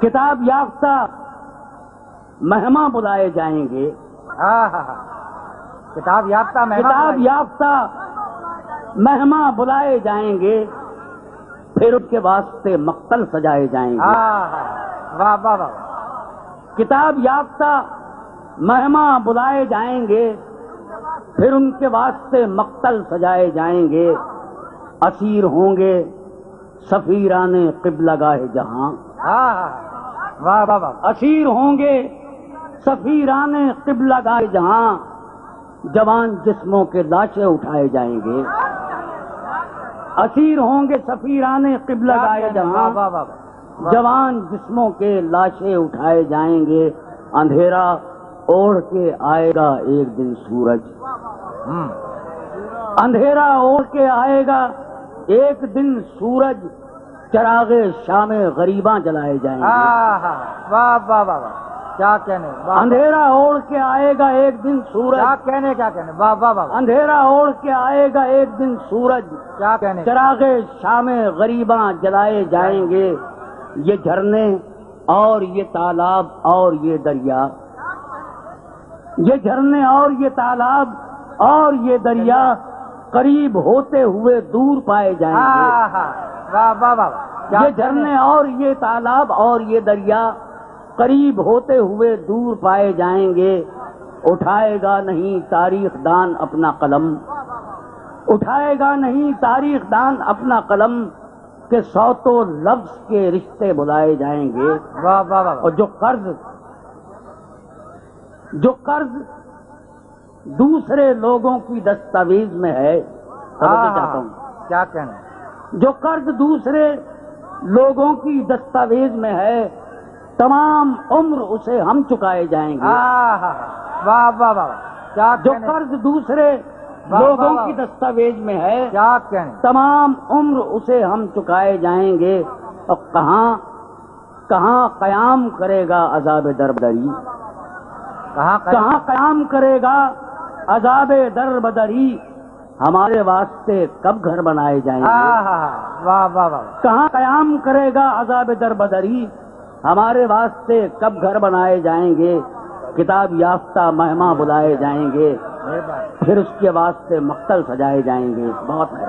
کتاب یافتہ مہمان بلائے جائیں گے. کتاب یافتہ کتاب یافتہ مہمان بلائے جائیں گے، پھر ان کے واسطے مقتل سجائے جائیں گے. واہ واہ واہ. کتاب یافتہ مہمان بلائے جائیں گے، پھر ان کے واسطے مقتل سجائے جائیں گے. اسیر ہوں گے سفیران قبلہ گاہ جہاں. واہ واہ واہ. اسیر ہوں گے سفیران قبلہ گاہ جہاں، جوان جسموں کے لاشیں اٹھائے جائیں گے. اسیر ہوں گے سفیران قبلہ گاہ جہاں، جوان جسموں کے لاشیں اٹھائے جائیں گے. اندھیرا اوڑھ کے آئے گا ایک دن سورج. اندھیرا اوڑھ کے آئے گا ایک دن سورج، چراغ شام غریباں جلائے جائیں گے. واہ واہ واہ. کیا کہنے. اندھیرا اوڑھ کے آئے گا ایک دن سورج. کیا کہنے. واہ واہ واہ. اندھیرا اوڑھ کے آئے گا ایک دن سورج، کیا کہنے. چراغ شام غریباں جلائے جائیں گے. یہ جھرنے اور یہ تالاب اور یہ دریا، یہ جھرنے اور یہ تالاب اور یہ دریا قریب ہوتے ہوئے دور پائے جائیں گے. واہ واہ واہ. یہ جھرنے اور یہ تالاب اور یہ دریا قریب ہوتے ہوئے دور پائے جائیں گے. اٹھائے گا نہیں تاریخ دان اپنا قلم، اٹھائے گا نہیں تاریخ دان اپنا قلم، کہ صوتو لفظ کے رشتے بلائے جائیں گے. واہ واہ واہ. اور جو قرض دوسرے لوگوں کی دستاویز میں ہے، سمجھنا چاہتا ہوں. کیا کہنا. جو قرض دوسرے لوگوں کی دستاویز میں ہے، تمام عمر اسے ہم چکائے جائیں گے. واہ واہ واہ. کیا جو قرض دوسرے لوگوں کی دستاویز میں ہے، کیا کہنے. تمام عمر اسے ہم چکائے جائیں گے. اور کہاں قیام کرے گا عذاب دربدری. کہاں قیام کرے گا عذاب دربدری. ہمارے واسطے کب گھر بنائے جائیں گے. واہ واہ واہ. کہاں قیام کرے گا عذاب دربدری. ہمارے واسطے کب گھر بنائے جائیں گے. کتاب یافتہ مہمان بلائے جائیں گے، پھر اس کے واسطے مقتل سجائے جائیں گے. بہت ہے.